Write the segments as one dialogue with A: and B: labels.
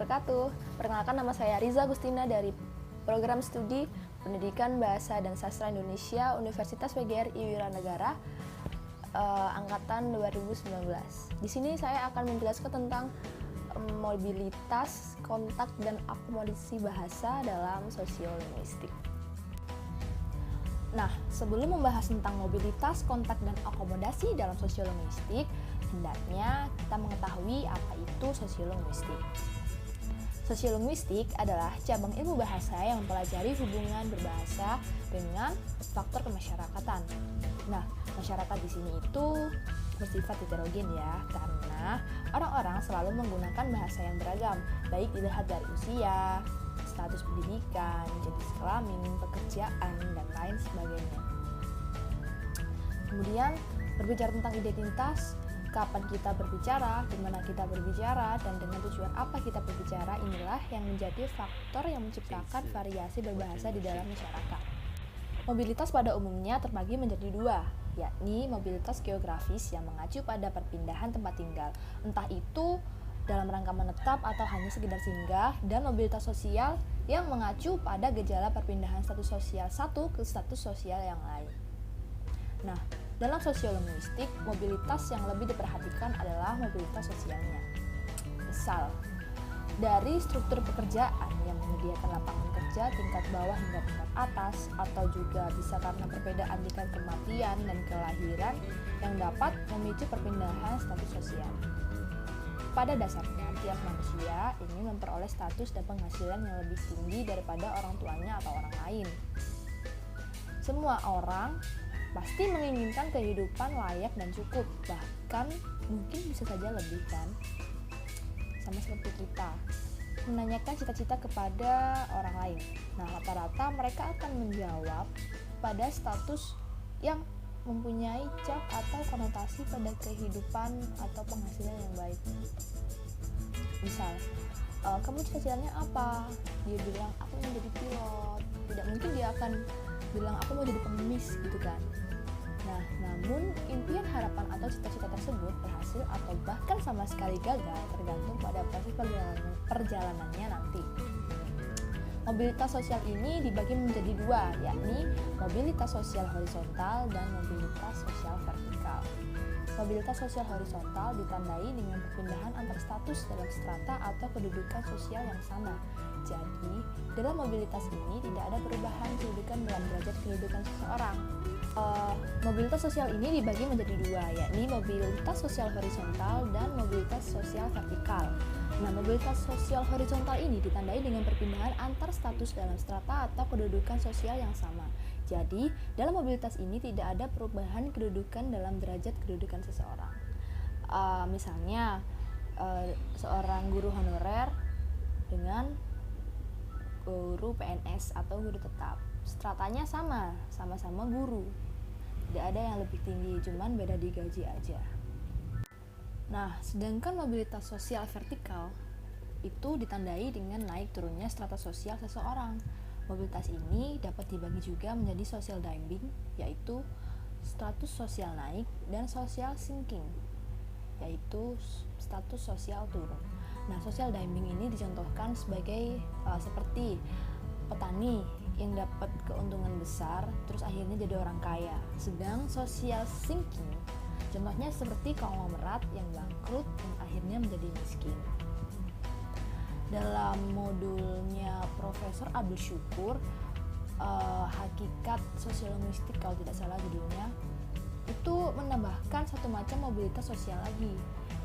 A: wabarakatuh. Perkenalkan, nama saya Riza Agustina dari Program Studi Pendidikan Bahasa dan Sastra Indonesia Universitas PGRI Wiranegara angkatan 2019. Di sini saya akan menjelaskan tentang mobilitas, kontak, dan akomodasi bahasa dalam sosiolinguistik. Nah, sebelum membahas tentang mobilitas, kontak, dan akomodasi dalam sosiolinguistik, hendaknya kita mengetahui apa itu sosiolinguistik. Sosiolingwistik adalah cabang ilmu bahasa yang mempelajari hubungan berbahasa dengan faktor kemasyarakatan. Nah, masyarakat di sini itu bersifat heterogen ya, karena orang-orang selalu menggunakan bahasa yang beragam, baik dilihat dari usia, status pendidikan, jenis kelamin, pekerjaan, dan lain sebagainya. Kemudian, berbicara tentang identitas, kapan kita berbicara, di mana kita berbicara, dan dengan tujuan apa kita berbicara, inilah yang menjadi faktor yang menciptakan variasi berbahasa di dalam masyarakat. Mobilitas pada umumnya terbagi menjadi dua, yakni mobilitas geografis yang mengacu pada perpindahan tempat tinggal, entah itu dalam rangka menetap atau hanya sekedar singgah, dan mobilitas sosial yang mengacu pada gejala perpindahan status sosial satu ke status sosial yang lain. Nah, dalam sosiolinguistik, mobilitas yang lebih diperhatikan adalah mobilitas sosialnya. Misal, dari struktur pekerjaan yang menyediakan lapangan kerja tingkat bawah hingga tingkat atas, atau juga bisa karena perbedaan tingkat kematian dan kelahiran yang dapat memicu perpindahan status sosial. Pada dasarnya, tiap manusia ingin memperoleh status dan penghasilan yang lebih tinggi daripada orang tuanya atau orang lain. Semua orang pasti menginginkan kehidupan layak dan cukup, bahkan mungkin bisa saja lebih kan? Sama seperti kita menanyakan cita-cita kepada orang lain. Nah, rata-rata mereka akan menjawab pada status yang mempunyai cap atau konotasi pada kehidupan atau penghasilan yang baik. Misal, kamu cita-citanya apa? Dia bilang, aku mau jadi pilot. Tidak mungkin dia akan bilang, aku mau jadi pengemis gitu kan. Nah, namun impian, harapan, atau cita-cita tersebut berhasil atau bahkan sama sekali gagal tergantung pada proses perjalanannya nanti. Mobilitas sosial ini dibagi menjadi dua, yakni mobilitas sosial horizontal dan mobilitas sosial vertikal. Mobilitas sosial horizontal ditandai dengan perpindahan antar status dalam strata atau kedudukan sosial yang sama. Jadi, dalam mobilitas ini tidak ada perubahan kedudukan dalam derajat kehidupan seseorang. Mobilitas sosial ini dibagi menjadi dua, yakni mobilitas sosial horizontal dan mobilitas sosial vertikal. Nah, mobilitas sosial horizontal ini ditandai dengan perpindahan antar status dalam strata atau kedudukan sosial yang sama. Jadi, dalam mobilitas ini tidak ada perubahan kedudukan dalam derajat kedudukan seseorang. Misalnya, seorang guru honorer dengan guru PNS atau guru tetap. Stratanya sama-sama guru. Tidak ada yang lebih tinggi, cuman beda di gaji aja. Nah, sedangkan mobilitas sosial vertikal itu ditandai dengan naik turunnya strata sosial seseorang. Mobilitas ini dapat dibagi juga menjadi social dimbing, yaitu status sosial naik, dan social sinking, yaitu status sosial turun. Nah, social dimbing ini dicontohkan sebagai seperti petani yang dapat keuntungan besar terus akhirnya jadi orang kaya. Sedang social sinking contohnya seperti konglomerat yang bangkrut dan akhirnya menjadi miskin. Dalam modulnya Profesor Abdul Syukur, Hakikat Sosiolinguistik kalau tidak salah judulnya, itu menambahkan satu macam mobilitas sosial lagi,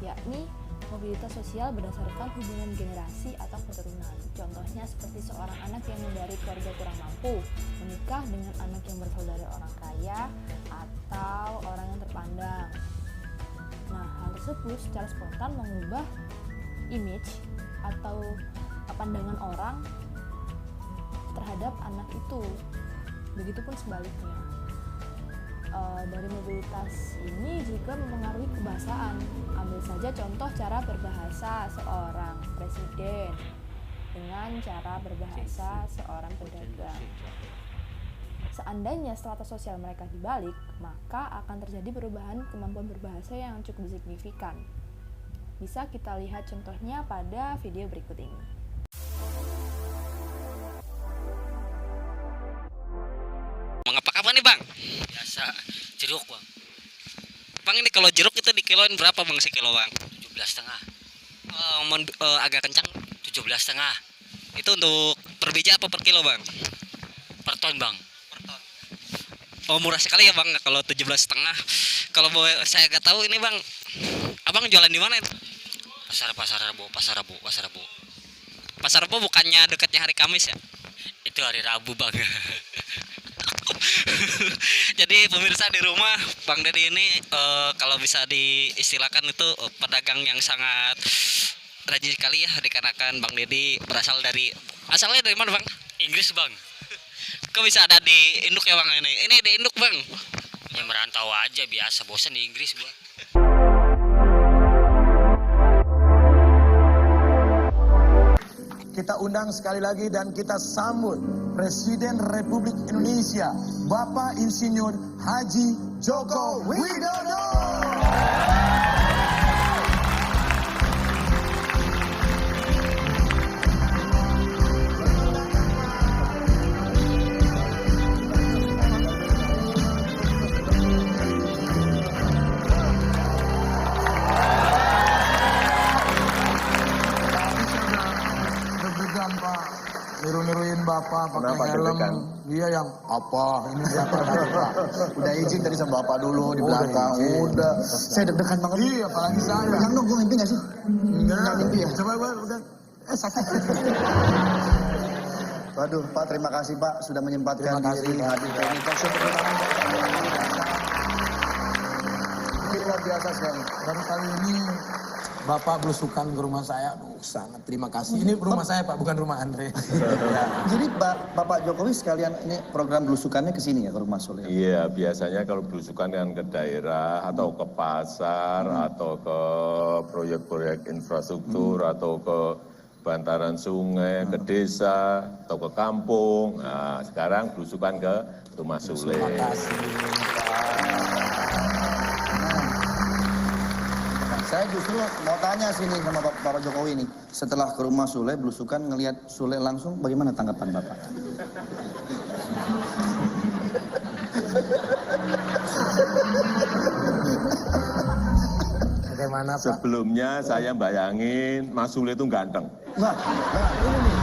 A: yakni mobilitas sosial berdasarkan hubungan generasi atau keturunan. Contohnya seperti seorang anak yang dari keluarga kurang mampu menikah dengan anak yang berasal dari orang kaya atau orang yang terpandang. Nah, hal tersebut secara spontan mengubah image atau pandangan orang terhadap anak itu. Begitupun sebaliknya. Dari mobilitas ini juga mempengaruhi kebahasaan. Ambil saja contoh cara berbahasa seorang presiden dengan cara berbahasa seorang pedagang. Seandainya strata sosial mereka dibalik, maka akan terjadi perubahan kemampuan berbahasa yang cukup signifikan. Bisa kita lihat contohnya pada video berikut ini.
B: Bang, apa nih Bang?
C: Biasa jeruk Bang,
B: Bang ini kalau jeruk itu dikiloin berapa Bang sekilo Bang?
C: 17,5,
B: Agak kencang.
C: 17,5
B: Itu untuk per biji apa per kilo Bang?
C: per ton Bang.
B: Per ton. Oh murah sekali ya Bang kalau 17,5. Kalau saya nggak tahu ini Bang, Abang jualan di mana itu?
C: Pasar Rebo.
B: Pasar Rebo bukannya dekatnya hari Kamis ya?
C: Itu hari Rabu Bang.
B: Jadi pemirsa di rumah, Bang Dedi ini kalau bisa diistilahkan itu pedagang yang sangat rajin sekali ya, dikarenakan Bang Dedi asalnya dari mana Bang?
C: Inggris Bang.
B: Kok bisa ada di induk ya Bang ini? Ini di induk Bang.
C: Ya merantau aja biasa, bosan di Inggris gua.
D: Kita undang sekali lagi dan kita sambut Presiden Republik Indonesia, Bapak Insinyur Haji Joko Widodo. Niru-niruin Bapak pakai helm, dia yang apa? Ini siapa tadi Pak? Udah izin tadi sama Bapak dulu di belakang. Udah. Saya deg-degan banget. Iya, apalagi saya. Yang dong, gue mimpi nggak sih? Enggak mimpi ya. Coba udah. Sakit. Waduh, Pak, terima kasih Pak sudah menyempatkan diri hadir ke ini. Ini luar biasa sekali.
E: Baru kali ini Bapak belusukan ke rumah saya, aduh sangat terima kasih. Ini rumah saya Pak, bukan rumah Andre.
D: Ya. Jadi Bapak Jokowi sekalian ini program belusukannya ke sini ya, ke rumah Sule?
F: Iya, biasanya kalau belusukan kan ke daerah atau ke pasar atau ke proyek-proyek infrastruktur atau ke bantaran sungai, ke desa atau ke kampung. Nah, sekarang belusukan ke rumah Sule.
E: Terima kasih.
D: Saya justru mau tanya sini sama Bapak Jokowi nih. Setelah ke rumah Sule, belusukan ngelihat Sule langsung, bagaimana tanggapan Bapak?
E: Bagaimana Pak?
F: Sebelumnya saya bayangin Mas Sule itu ganteng.
D: Nah, ini nih.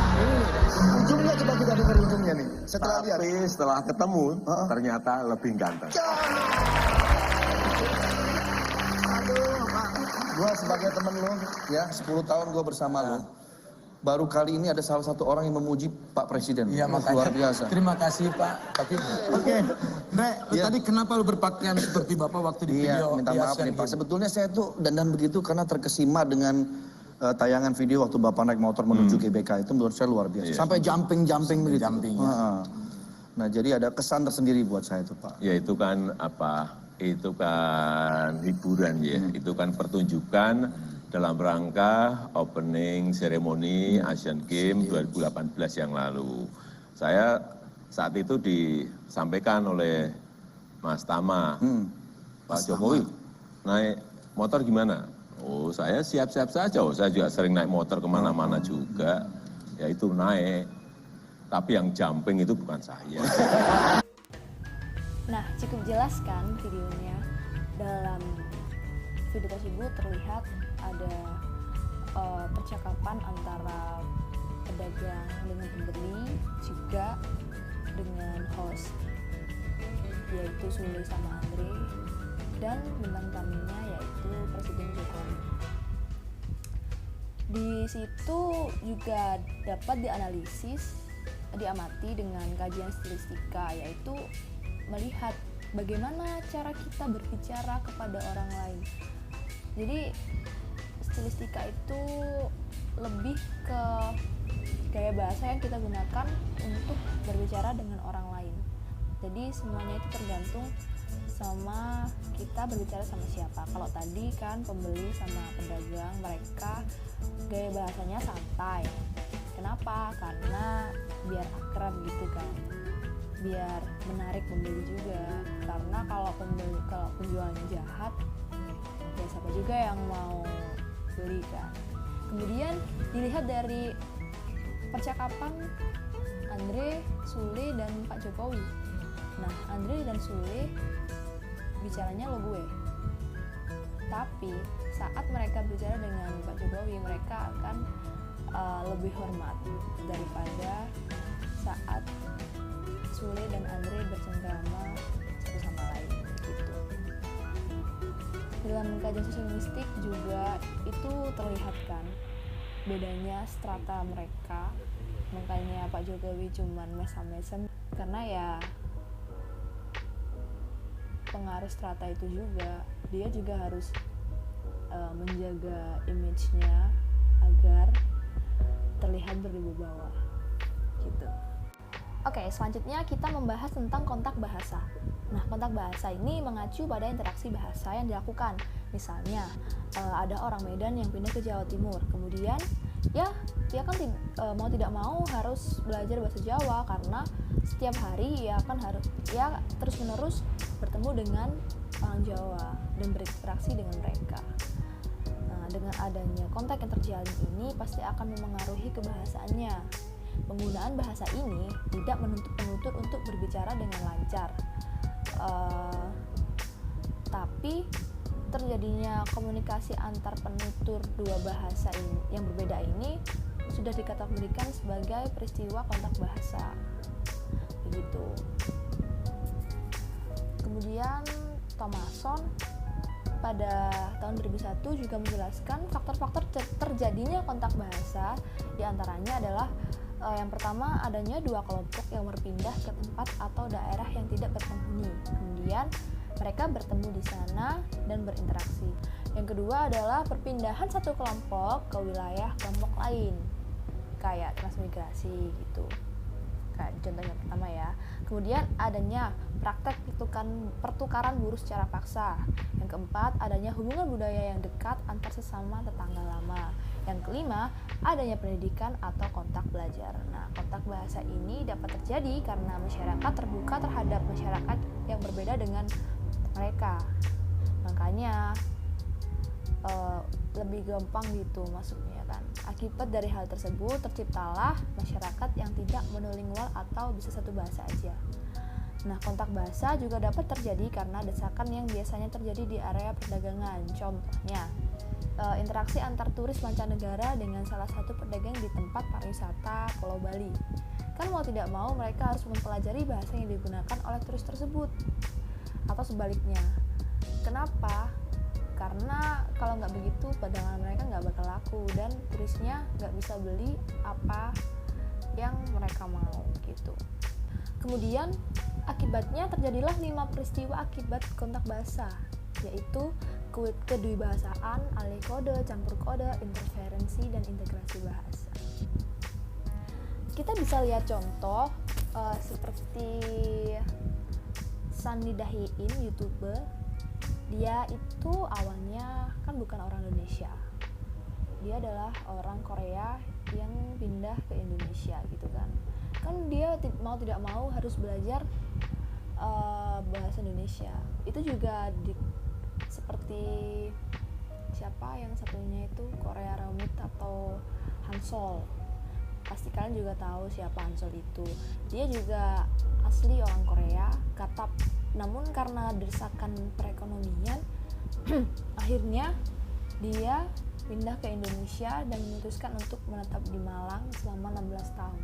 D: Ujungnya kita dengar ujungnya nih. Setelah lihat.
F: Tapi setelah ketemu, ternyata lebih ganteng.
D: Gue sebagai temen lo, ya 10 tahun gue bersama lo. Baru kali ini ada salah satu orang yang memuji Pak Presiden.
E: Iya, makanya.
D: Luar biasa.
E: Terima kasih Pak. Tapi
D: Oke.
E: Nek,
D: Iya.
E: tadi kenapa lu berpakaian seperti Bapak waktu di
D: Iya,
E: video?
D: minta maaf nih Pak. Sebetulnya saya tuh dandan begitu karena terkesima dengan tayangan video waktu Bapak naik motor menuju GBK itu menurut saya luar biasa.
F: Iya.
D: Sampai jumping begitu.
E: Jumping, ya.
D: Nah, jadi ada kesan tersendiri buat saya itu Pak.
F: Ya itu kan apa? Itu kan hiburan ya. Itu kan pertunjukan dalam rangka opening seremoni Asian Games 2018 yang lalu. Saya saat itu disampaikan oleh Mas Tama, Pak Jokowi naik motor gimana? Oh saya siap-siap saja, saya juga sering naik motor kemana-mana juga. Ya itu naik, tapi yang jumping itu bukan saya.
A: Nah, cukup jelas kan videonya. Dalam video tersebut terlihat ada percakapan antara pedagang dengan pembeli juga dengan host, yaitu Sule sama Andre, dan bintang tamunya yaitu Presiden Jokowi. Di situ juga dapat diamati dengan kajian stilistika, yaitu melihat bagaimana cara kita berbicara kepada orang lain. Jadi stilistika itu lebih ke gaya bahasa yang kita gunakan untuk berbicara dengan orang lain. Jadi semuanya itu tergantung sama kita berbicara sama siapa. Kalau tadi kan pembeli sama pedagang, mereka gaya bahasanya santai. Kenapa? Karena biar akrab gitu kan, biar menarik pembeli juga. Karena kalau penjualnya jahat, ya siapa juga yang mau Suli kan. Kemudian dilihat dari percakapan Andre, Sule, dan Pak Jokowi. Nah, Andre dan Sule bicaranya lo gue. Tapi saat mereka bicara dengan Pak Jokowi, mereka akan lebih hormat daripada saat Sule dan Andre bercengkrama satu sama lain gitu. Dalam kajian sosiolinguistik juga itu terlihat kan bedanya strata mereka. Makanya Pak Jokowi cuman mesam-mesam karena ya pengaruh strata itu juga, dia juga harus menjaga image-nya agar terlihat berwibawa gitu. Oke, selanjutnya kita membahas tentang kontak bahasa. Nah, kontak bahasa ini mengacu pada interaksi bahasa yang dilakukan. Misalnya, ada orang Medan yang pindah ke Jawa Timur, kemudian ya dia kan mau tidak mau harus belajar bahasa Jawa karena setiap hari ia akan harus terus menerus bertemu dengan orang Jawa dan berinteraksi dengan mereka. Nah, dengan adanya kontak yang terjalin ini pasti akan memengaruhi kebahasaannya. Penggunaan bahasa ini tidak menuntut penutur untuk berbicara dengan lancar, tapi terjadinya komunikasi antar penutur dua bahasa ini yang berbeda ini sudah dikategorikan sebagai peristiwa kontak bahasa. Begitu. Kemudian Thomason pada tahun 2001 juga menjelaskan faktor-faktor terjadinya kontak bahasa, diantaranya adalah yang pertama adanya dua kelompok yang berpindah ke tempat atau daerah yang tidak berpenghuni. Kemudian mereka bertemu di sana dan berinteraksi. Yang kedua adalah perpindahan satu kelompok ke wilayah kelompok lain, kayak transmigrasi gitu. Kayak contoh yang pertama ya. Kemudian adanya praktek pertukaran buruh secara paksa. Yang keempat, adanya hubungan budaya yang dekat antar sesama tetangga lama. Yang kelima, adanya pendidikan atau kontak belajar. Nah, kontak bahasa ini dapat terjadi karena masyarakat terbuka terhadap masyarakat yang berbeda dengan mereka. Makanya lebih gampang gitu masuknya kan. Akibat dari hal tersebut terciptalah masyarakat yang tidak monolingual atau bisa satu bahasa aja. Nah, kontak bahasa juga dapat terjadi karena desakan yang biasanya terjadi di area perdagangan. Contohnya, interaksi antar turis mancanegara dengan salah satu pedagang di tempat pariwisata Pulau Bali. Kan mau tidak mau mereka harus mempelajari bahasa yang digunakan oleh turis tersebut. Atau sebaliknya. Kenapa? Karena kalau nggak begitu perdagangan mereka nggak bakal laku dan turisnya nggak bisa beli apa yang mereka mau gitu. Kemudian akibatnya terjadilah 5 peristiwa akibat kontak bahasa, yaitu kedwibahasaan, alih kode, campur kode, interferensi, dan integrasi bahasa. Kita bisa lihat contoh seperti Sandy Dahiin, YouTuber. Dia itu awalnya kan bukan orang Indonesia. Dia adalah orang Korea yang pindah ke Indonesia gitu kan. Kan dia mau tidak mau harus belajar bahasa Indonesia. Itu juga seperti siapa yang satunya itu Korea Ramit atau Hansol. Pasti kalian juga tahu siapa Hansol itu. Dia juga asli orang Korea, Katap. Namun karena desakan perekonomian akhirnya dia pindah ke Indonesia dan memutuskan untuk menetap di Malang selama 16 tahun.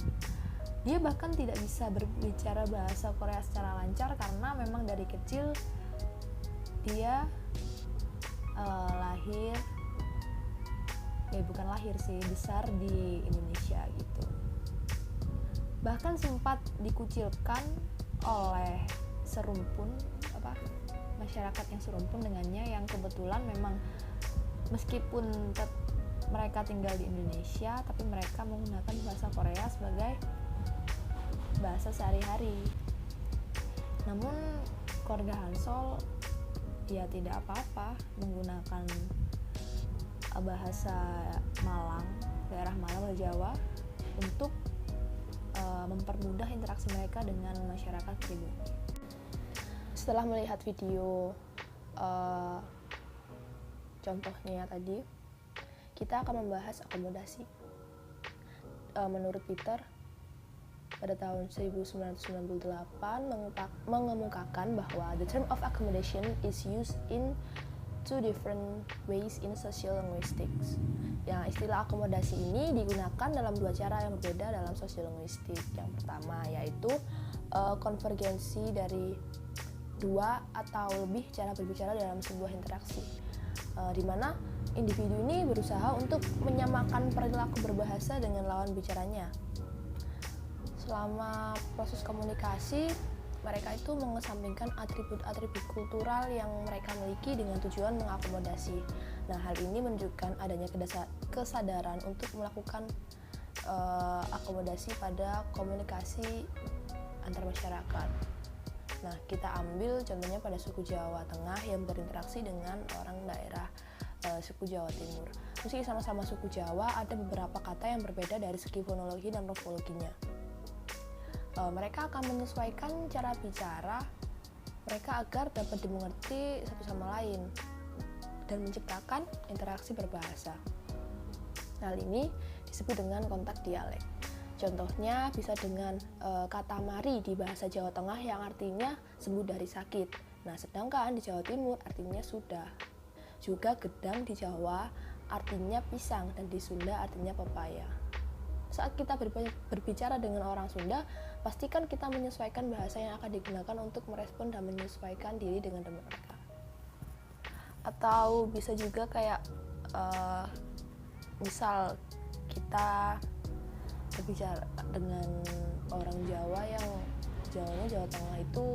A: Dia bahkan tidak bisa berbicara bahasa Korea secara lancar karena memang dari kecil dia besar di Indonesia gitu. Bahkan sempat dikucilkan oleh masyarakat yang serumpun dengannya, yang kebetulan memang meskipun mereka tinggal di Indonesia tapi mereka menggunakan bahasa Korea sebagai bahasa sehari-hari. Namun keluarga Hansol ya tidak apa-apa menggunakan bahasa Malang, daerah Malang atau Jawa untuk mempermudah interaksi mereka dengan masyarakat pribumi. Setelah melihat video contohnya tadi, kita akan membahas akomodasi. Menurut Peter, pada tahun 1998 mengemukakan bahwa the term of accommodation is used in two different ways in social linguistics. Yang istilah akomodasi ini digunakan dalam dua cara yang berbeda dalam sosial linguistik. Yang pertama yaitu konvergensi dari dua atau lebih cara berbicara dalam sebuah interaksi, di mana individu ini berusaha untuk menyamakan perilaku berbahasa dengan lawan bicaranya. Selama proses komunikasi, mereka itu mengesampingkan atribut-atribut kultural yang mereka miliki dengan tujuan mengakomodasi. Nah, hal ini menunjukkan adanya kesadaran untuk melakukan akomodasi pada komunikasi antar masyarakat. Nah, kita ambil contohnya pada suku Jawa Tengah yang berinteraksi dengan orang daerah suku Jawa Timur. Meski sama-sama suku Jawa, ada beberapa kata yang berbeda dari segi fonologi dan morfologinya. Mereka akan menyesuaikan cara bicara mereka agar dapat dimengerti satu sama lain dan menciptakan interaksi berbahasa. Hal ini disebut dengan kontak dialek. Contohnya bisa dengan kata mari di bahasa Jawa Tengah yang artinya sembuh dari sakit. Nah, sedangkan di Jawa Timur artinya sudah. Juga gedang di Jawa artinya pisang dan di Sunda artinya pepaya. Saat kita berbicara dengan orang Sunda, pastikan kita menyesuaikan bahasa yang akan digunakan untuk merespon dan menyesuaikan diri dengan mereka. Atau bisa juga kayak misal kita berbicara dengan orang Jawa yang Jawanya Jawa Tengah itu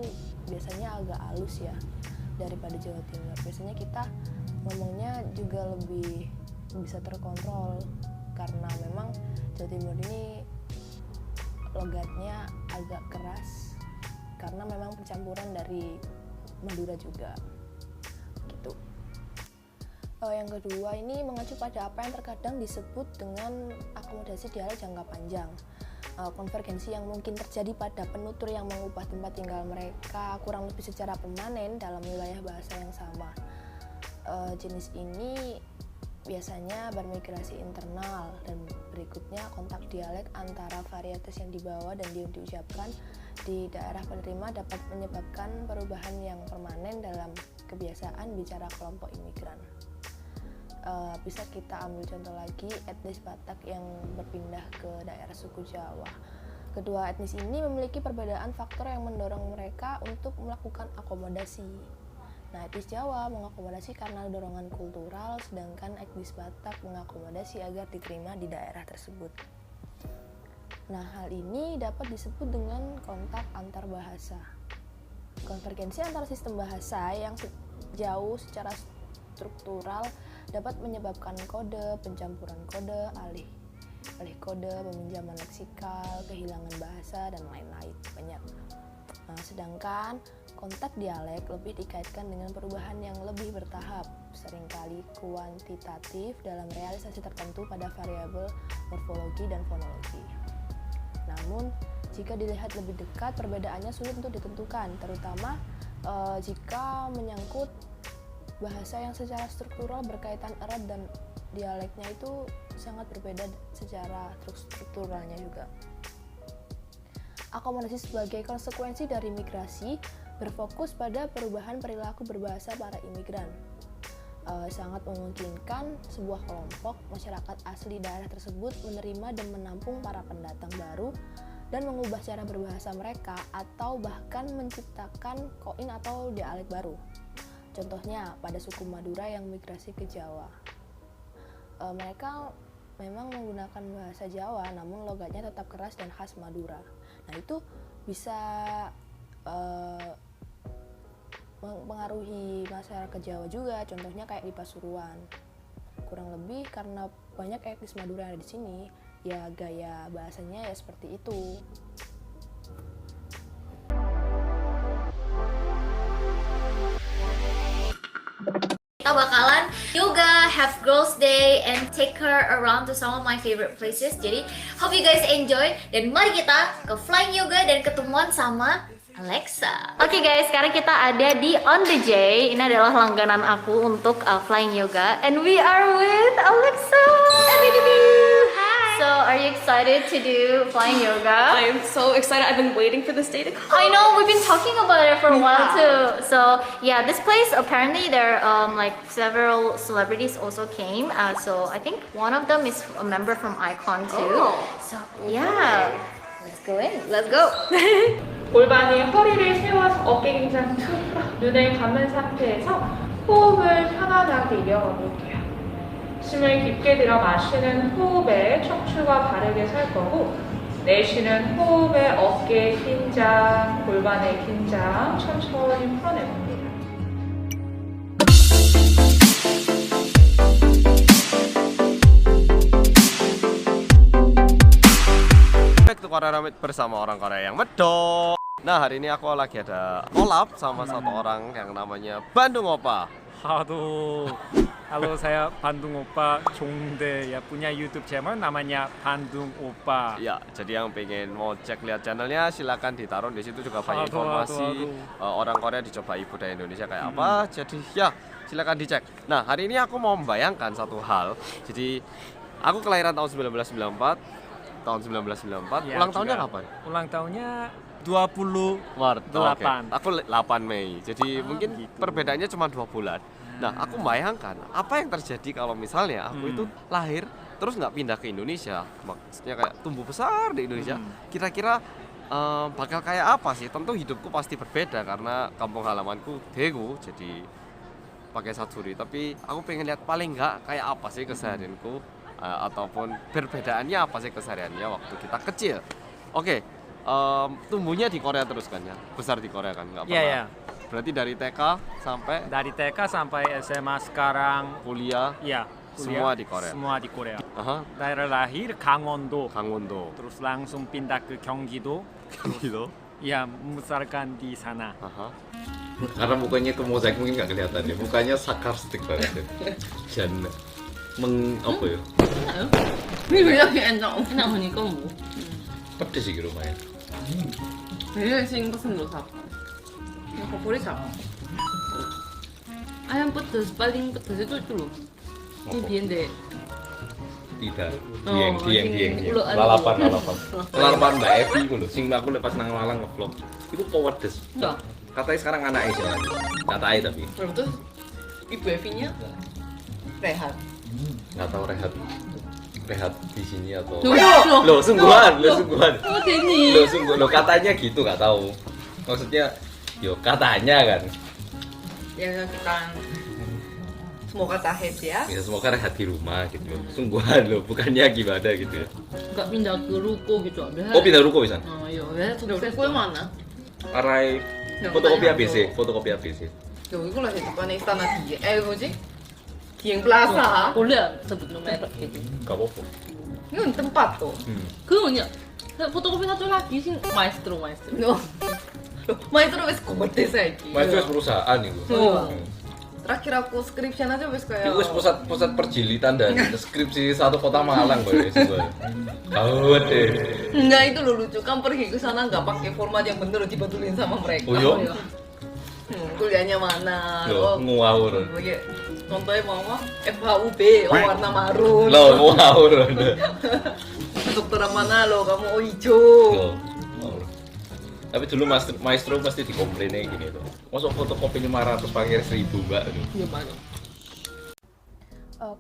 A: biasanya agak halus ya daripada Jawa Timur. Biasanya kita ngomongnya juga lebih bisa terkontrol karena memang Jawa Timur ini logatnya agak keras karena memang pencampuran dari Madura juga gitu. Yang kedua ini mengacu pada apa yang terkadang disebut dengan akomodasi dialek jangka panjang. Konvergensi yang mungkin terjadi pada penutur yang mengubah tempat tinggal mereka kurang lebih secara permanen dalam wilayah bahasa yang sama. Jenis ini biasanya bermigrasi internal dan berikutnya kontak dialek antara varietas yang dibawa dan diucapkan di daerah penerima dapat menyebabkan perubahan yang permanen dalam kebiasaan bicara kelompok imigran. Bisa kita ambil contoh lagi etnis Batak yang berpindah ke daerah suku Jawa. Kedua etnis ini memiliki perbedaan faktor yang mendorong mereka untuk melakukan akomodasi. Nah, etnis Jawa mengakomodasi karena dorongan kultural, sedangkan etnis Batak mengakomodasi agar diterima di daerah tersebut. Nah, hal ini dapat disebut dengan kontak antar bahasa. Konvergensi antar sistem bahasa yang jauh secara struktural dapat menyebabkan kode, pencampuran kode, alih kode, peminjaman leksikal, kehilangan bahasa, dan lain-lain banyak. Nah, sedangkan kontak dialek lebih dikaitkan dengan perubahan yang lebih bertahap, seringkali kuantitatif dalam realisasi tertentu pada variabel morfologi dan fonologi. Namun, jika dilihat lebih dekat, perbedaannya sulit untuk ditentukan, terutama jika menyangkut bahasa yang secara struktural berkaitan erat dan dialeknya itu sangat berbeda secara strukturalnya juga. Akomodasi sebagai konsekuensi dari migrasi berfokus pada perubahan perilaku berbahasa para imigran. Sangat memungkinkan sebuah kelompok masyarakat asli daerah tersebut menerima dan menampung para pendatang baru dan mengubah cara berbahasa mereka atau bahkan menciptakan koin atau dialek baru. Contohnya pada suku Madura yang migrasi ke Jawa. Mereka memang menggunakan bahasa Jawa namun logatnya tetap keras dan khas Madura. Nah, itu bisa mempengaruhi masyarakat Jawa juga, contohnya kayak di Pasuruan. Kurang lebih karena banyak etnis Madura yang ada di sini, ya gaya bahasanya ya seperti itu.
G: Kita bakalan yoga, have girls day, and take her around to some of my favorite places. Jadi, hope you guys enjoy. Dan mari kita ke flying yoga dan ketemuan sama Alexa. Oke guys, sekarang kita ada di On The J. Ini adalah langganan aku untuk flying yoga, and we are with Alexa. Hi. So, are you excited to do flying yoga?
H: I am so excited. I've been waiting for this day to come.
G: I know, we've been talking about it for a while too. So yeah, this place apparently there like several celebrities also came. So I think one of them is a member from Icon too. So yeah, let's go in. Let's go.
I: 골반이 허리를 세워서 어깨 긴장 툭, 눈을 감은 상태에서 호흡을 편안하게 이어가 볼게요. 숨을 깊게 들어 마시는 호흡에 척추가 바르게 설 거고, 내쉬는 호흡에 어깨 긴장, 골반의 긴장 천천히 풀어내 봅니다.
J: Back to Korea Ramit bersama orang Korea yang medok. Nah, hari ini aku lagi ada collab sama satu orang yang namanya Bandung Opa.
K: Halo, halo saya Bandung Opa Jongdae ya, punya YouTube channel namanya Bandung Opa.
J: Ya, jadi yang pengen mau cek lihat channelnya silakan ditaruh di situ juga banyak informasi orang Korea dicoba budaya Indonesia kayak apa. Jadi ya silakan dicek. Nah, hari ini aku mau membayangkan satu hal. Jadi aku kelahiran tahun 1994. Tahun 1994.
K: Ya,
J: ulang
K: juga.
J: tahunnya kapan?
K: Ulang tahunnya 20
J: Maret.
K: 8.
J: Aku 8 Mei. Jadi mungkin
K: gitu.
J: perbedaannya cuma 2 bulan. Nah, aku membayangkan apa yang terjadi kalau misalnya aku itu lahir terus nggak pindah ke Indonesia. Maksudnya kayak tumbuh besar di Indonesia. Kira-kira bakal kayak apa sih? Tentu hidupku pasti berbeda karena kampung halamanku Daegu, jadi pakai Satsuri. Tapi aku pengen lihat paling nggak kayak apa sih keseharianku, ataupun perbedaannya apa sih kesehariannya waktu kita kecil. Oke, tumbuhnya di Korea terus kan ya? Besar di Korea kan? Nggak pernah.
K: Iya, iya.
J: Berarti dari TK sampai
K: Dari TK sampai SMA sekarang,
J: kuliah,
K: ya,
J: semua di Korea.
K: Semua di Korea.
J: Aha,
K: Daerah lahir Gangwon-do,
J: Gangwon-do.
K: terus langsung pindah ke Gyeonggi-do.
J: Gitu.
K: Ya, membesarkan di sana.
J: Aha.
L: Karena mukanya itu mozaik mungkin nggak kelihatan ya, mukanya sarkastik banget ya. Dan apa ya?
H: Ini bilangnya enak namanya kamu.
L: Pedes sih lumayan.
H: Ini sing pesen lo siapa? Yang favorit siapa? Ayam pedes paling pedes itu loh. Ini biende.
L: Tidak.
H: Oh,
L: Dieng.
H: ulo anu.
L: Lalapan Mbak Evi itu loh. Sing aku lepas nang Malang nge-vlog. Itu pedes.
H: Enggak.
L: Katanya sekarang anaknya jalan. Katanya tapi
H: Terus ibu Evinya rehat.
L: nggak tahu rehat di sini atau
H: Loh,
L: sungguhan.
H: Oh, Denny.
L: Lo katanya gitu nggak tahu. Maksudnya yo katanya kan.
H: Ya kita semoga tahet ya.
L: Ya semoga rehat di rumah gitu. Sungguhan lo, bukannya gimana gitu ya.
H: Enggak pindah ke ruko gitu.
L: Oh pindah ruko bisa?
H: Oh iya, ya sukses gue mana?
L: Arai fotokopi ABC.
H: Yo, itu lah depan istana dia. 뭐지? Dieng Plaza.
M: boleh sebut merek gitu.
L: Gak apa-apa.
H: Ini tempat tuh.
M: 그거냐? fotokopi satu lagi sih maestro.
H: No. Maestro wis gede saiki.
L: Maestro wis perusahaan itu.
H: Oh. Terakhir aku skripsian aja wis kayak
L: Itu wis pusat perjilitan dan skripsi satu kota Malang boy. Gawat deh.
H: Enggak, itu lo lucu kan pergi ke sana nggak pakai format yang bener dibetulin sama mereka.
L: Oh iya?
H: Kuliahnya mana?
L: Loh, ngawur.
H: Contohnya mau apa? FHUB, warna marun.
L: Loh, ngawur.
H: Dokter mana lo? Kamu hijau.
L: Loh, ngawur. Tapi dulu maestro pasti dikomplainnya gini tuh. Masuk fotokopinya 500 pakai 1000 mbak.
H: Gimana?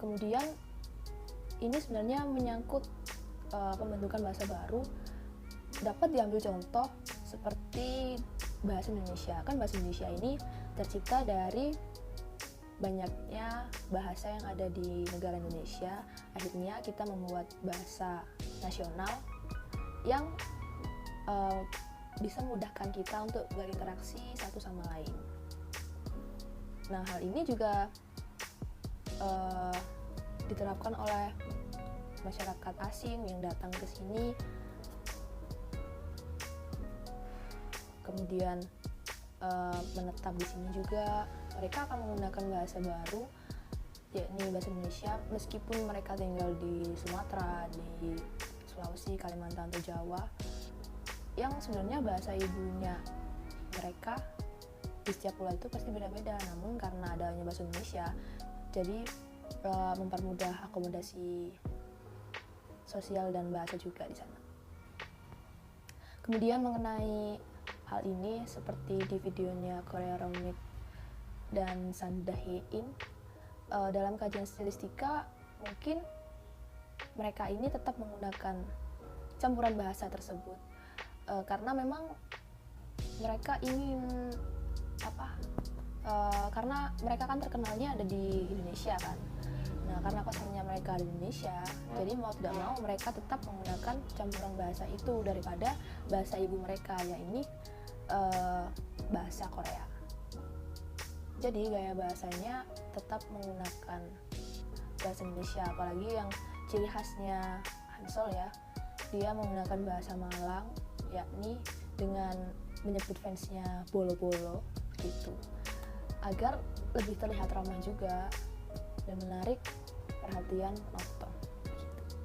A: Kemudian ini sebenarnya menyangkut pembentukan bahasa baru. Dapat diambil contoh seperti bahasa Indonesia. Kan bahasa Indonesia ini tercipta dari banyaknya bahasa yang ada di negara Indonesia. Akhirnya kita membuat bahasa nasional yang bisa memudahkan kita untuk berinteraksi satu sama lain. Nah, hal ini juga diterapkan oleh masyarakat asing yang datang ke sini, kemudian menetap di sini juga. Mereka akan menggunakan bahasa baru, yakni bahasa Indonesia, meskipun mereka tinggal di Sumatera, di Sulawesi, Kalimantan, atau Jawa, yang sebenarnya bahasa ibunya mereka di setiap pulau itu pasti beda-beda. Namun karena adanya bahasa Indonesia, jadi mempermudah akomodasi sosial dan bahasa juga di sana. Kemudian mengenai hal ini, seperti di videonya Korea Romik dan Sanda Hein, dalam kajian stilistika mungkin mereka ini tetap menggunakan campuran bahasa tersebut, karena memang mereka ingin karena mereka kan terkenalnya ada di Indonesia kan. Nah, karena pasarnya mereka di Indonesia, jadi mau tidak mau mereka tetap menggunakan campuran bahasa itu daripada bahasa ibu mereka, yaitu bahasa Korea. Jadi gaya bahasanya tetap menggunakan bahasa Indonesia, apalagi yang ciri khasnya Hansol ya, dia menggunakan bahasa Malang, yakni dengan menyebut fansnya bolo-bolo gitu, agar lebih terlihat ramah juga dan menarik perhatian penonton gitu.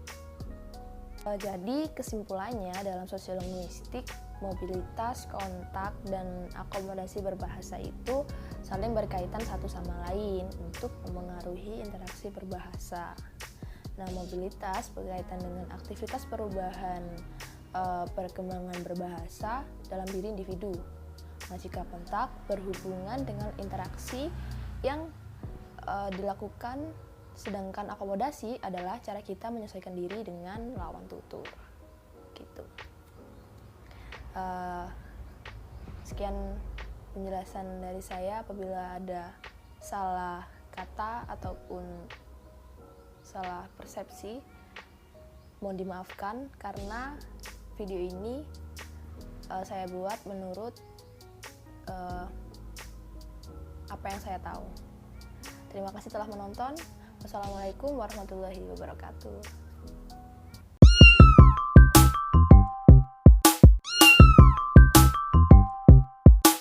A: Jadi kesimpulannya, dalam sosiolinguistik, mobilitas, kontak, dan akomodasi berbahasa itu saling berkaitan satu sama lain untuk mempengaruhi interaksi berbahasa. Nah, mobilitas berkaitan dengan aktivitas perubahan perkembangan berbahasa dalam diri individu. Nah, jika kontak berhubungan dengan interaksi yang dilakukan, sedangkan akomodasi adalah cara kita menyesuaikan diri dengan lawan tutur gitu. Sekian penjelasan dari saya. Apabila ada salah kata ataupun salah persepsi, mohon dimaafkan, karena video ini saya buat menurut apa yang saya tahu. Terima kasih telah menonton. Wassalamualaikum warahmatullahi wabarakatuh.